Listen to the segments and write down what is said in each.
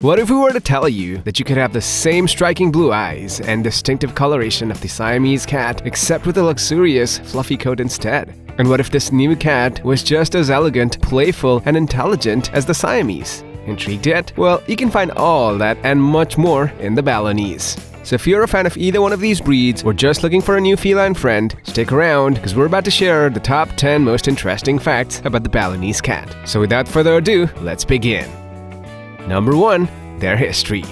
What if we were to tell you that you could have the same striking blue eyes and distinctive coloration of the Siamese cat, except with a luxurious, fluffy coat instead? And what if this new cat was just as elegant, playful, and intelligent as the Siamese? Intrigued yet? Well, you can find all that and much more in the Balinese. So if you're a fan of either one of these breeds or just looking for a new feline friend, stick around because we're about to share the top 10 most interesting facts about the Balinese cat. So without further ado, let's begin. Number 1. Their history.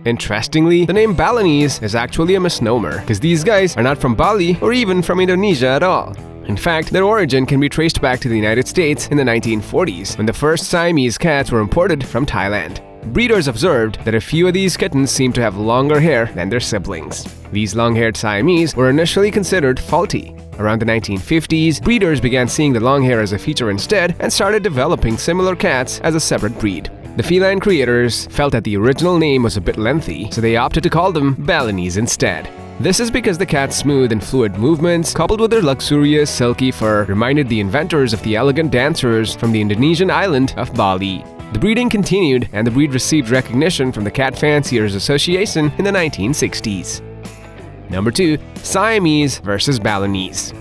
Interestingly, the name Balinese is actually a misnomer because these guys are not from Bali or even from Indonesia at all. In fact, their origin can be traced back to the United States in the 1940s when the first Siamese cats were imported from Thailand. Breeders observed that a few of these kittens seemed to have longer hair than their siblings. These long-haired Siamese were initially considered faulty. Around the 1950s, breeders began seeing the long hair as a feature instead and started developing similar cats as a separate breed. The feline creators felt that the original name was a bit lengthy, so they opted to call them Balinese instead. This is because the cat's smooth and fluid movements, coupled with their luxurious, silky fur, reminded the inventors of the elegant dancers from the Indonesian island of Bali. The breeding continued, and the breed received recognition from the Cat Fanciers Association in the 1960s. Number 2. Siamese versus Balinese.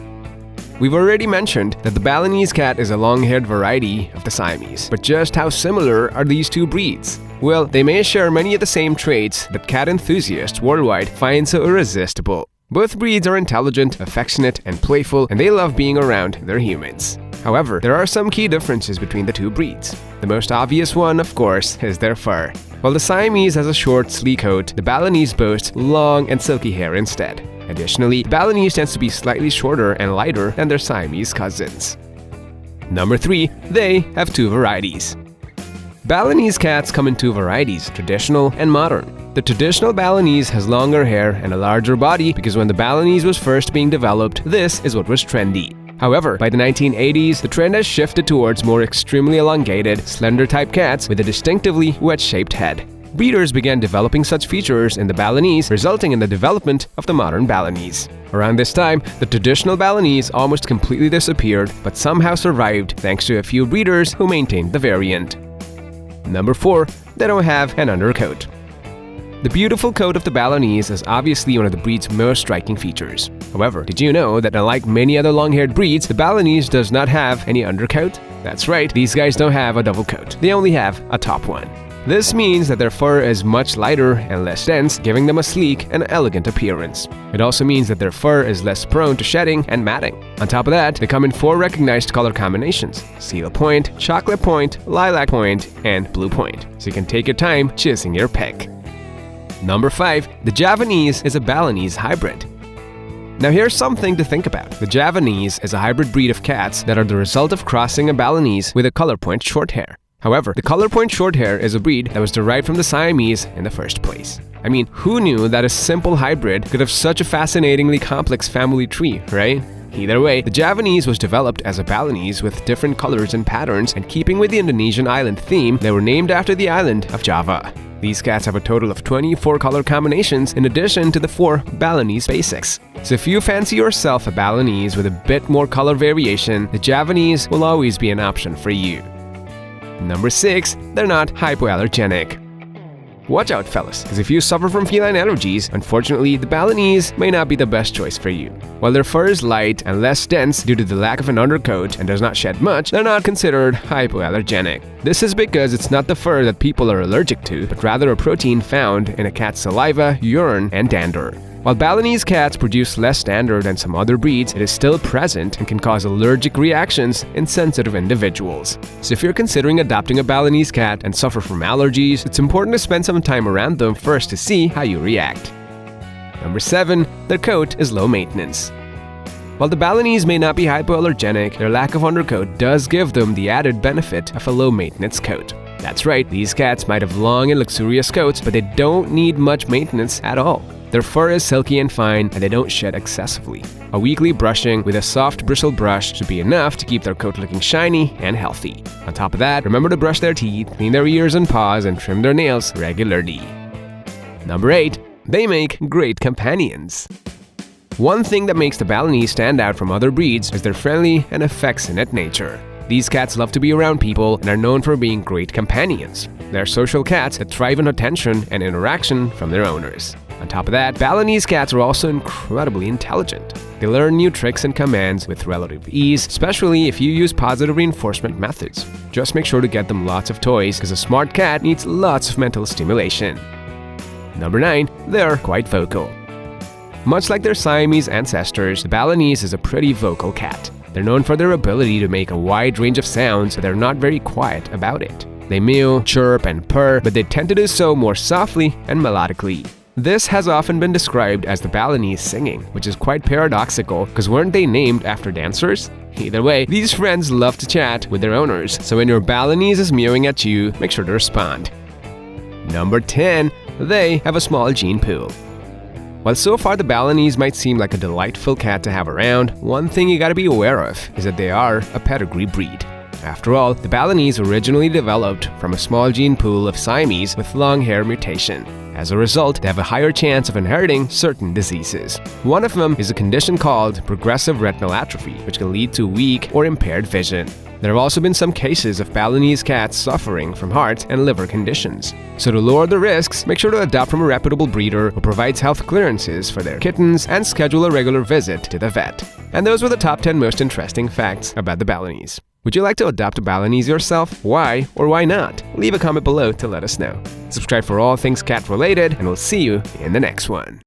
We've already mentioned that the Balinese cat is a long-haired variety of the Siamese, but just how similar are these two breeds? Well, they may share many of the same traits that cat enthusiasts worldwide find so irresistible. Both breeds are intelligent, affectionate, and playful, and they love being around their humans. However, there are some key differences between the two breeds. The most obvious one, of course, is their fur. While the Siamese has a short, sleek coat, the Balinese boasts long and silky hair instead. Additionally, Balinese tends to be slightly shorter and lighter than their Siamese cousins. Number 3. They have two varieties. Balinese cats come in two varieties, traditional and modern. The traditional Balinese has longer hair and a larger body because when the Balinese was first being developed, this is what was trendy. However, by the 1980s, the trend has shifted towards more extremely elongated, slender-type cats with a distinctively wedge-shaped head. Breeders began developing such features in the Balinese, resulting in the development of the modern Balinese. Around this time, the traditional Balinese almost completely disappeared, but somehow survived thanks to a few breeders who maintained the variant. Number 4. They don't have an undercoat. The beautiful coat of the Balinese is obviously one of the breed's most striking features. However, did you know that unlike many other long-haired breeds, the Balinese does not have any undercoat? That's right, these guys don't have a double coat. They only have a top one. This means that their fur is much lighter and less dense, giving them a sleek and elegant appearance. It also means that their fur is less prone to shedding and matting. On top of that, they come in 4 recognized color combinations: seal point, chocolate point, lilac point, and blue point. So you can take your time choosing your pick. Number 5. The Javanese is a Balinese hybrid. Now here's something to think about. The Javanese is a hybrid breed of cats that are the result of crossing a Balinese with a color point short hair. However, the color point short hair is a breed that was derived from the Siamese in the first place. I mean, who knew that a simple hybrid could have such a fascinatingly complex family tree, right? Either way, the Javanese was developed as a Balinese with different colors and patterns, and keeping with the Indonesian island theme, they were named after the island of Java. These cats have a total of 24 color combinations in addition to the 4 Balinese basics. So if you fancy yourself a Balinese with a bit more color variation, the Javanese will always be an option for you. Number 6. They're not hypoallergenic. Watch out, fellas, because if you suffer from feline allergies, unfortunately, the Balinese may not be the best choice for you. While their fur is light and less dense due to the lack of an undercoat and does not shed much, they're not considered hypoallergenic. This is because it's not the fur that people are allergic to, but rather a protein found in a cat's saliva, urine, and dander. While Balinese cats produce less dander than some other breeds, it is still present and can cause allergic reactions in sensitive individuals. So if you're considering adopting a Balinese cat and suffer from allergies, it's important to spend some time around them first to see how you react. Number 7. Their coat is low maintenance. While the Balinese may not be hypoallergenic, their lack of undercoat does give them the added benefit of a low-maintenance coat. That's right, these cats might have long and luxurious coats, but they don't need much maintenance at all. Their fur is silky and fine, and they don't shed excessively. A weekly brushing with a soft bristle brush should be enough to keep their coat looking shiny and healthy. On top of that, remember to brush their teeth, clean their ears and paws, and trim their nails regularly. Number 8. They make great companions. One thing that makes the Balinese stand out from other breeds is their friendly and affectionate nature. These cats love to be around people and are known for being great companions. They're social cats that thrive on attention and interaction from their owners. On top of that, Balinese cats are also incredibly intelligent. They learn new tricks and commands with relative ease, especially if you use positive reinforcement methods. Just make sure to get them lots of toys, because a smart cat needs lots of mental stimulation. Number 9. They're quite vocal. Much like their Siamese ancestors, the Balinese is a pretty vocal cat. They're known for their ability to make a wide range of sounds, but they're not very quiet about it. They mew, chirp, and purr, but they tend to do so more softly and melodically. This has often been described as the Balinese singing, which is quite paradoxical, because weren't they named after dancers? Either way, these friends love to chat with their owners, so when your Balinese is mewing at you, make sure to respond. Number 10. They have a small gene pool. While so far the Balinese might seem like a delightful cat to have around, one thing you gotta be aware of is that they are a pedigree breed. After all, the Balinese originally developed from a small gene pool of Siamese with long hair mutation. As a result, they have a higher chance of inheriting certain diseases. One of them is a condition called progressive retinal atrophy, which can lead to weak or impaired vision. There have also been some cases of Balinese cats suffering from heart and liver conditions. So to lower the risks, make sure to adopt from a reputable breeder who provides health clearances for their kittens and schedule a regular visit to the vet. And those were the top 10 most interesting facts about the Balinese. Would you like to adopt a Balinese yourself? Why or why not? Leave a comment below to let us know. Subscribe for all things cat related, and we'll see you in the next one.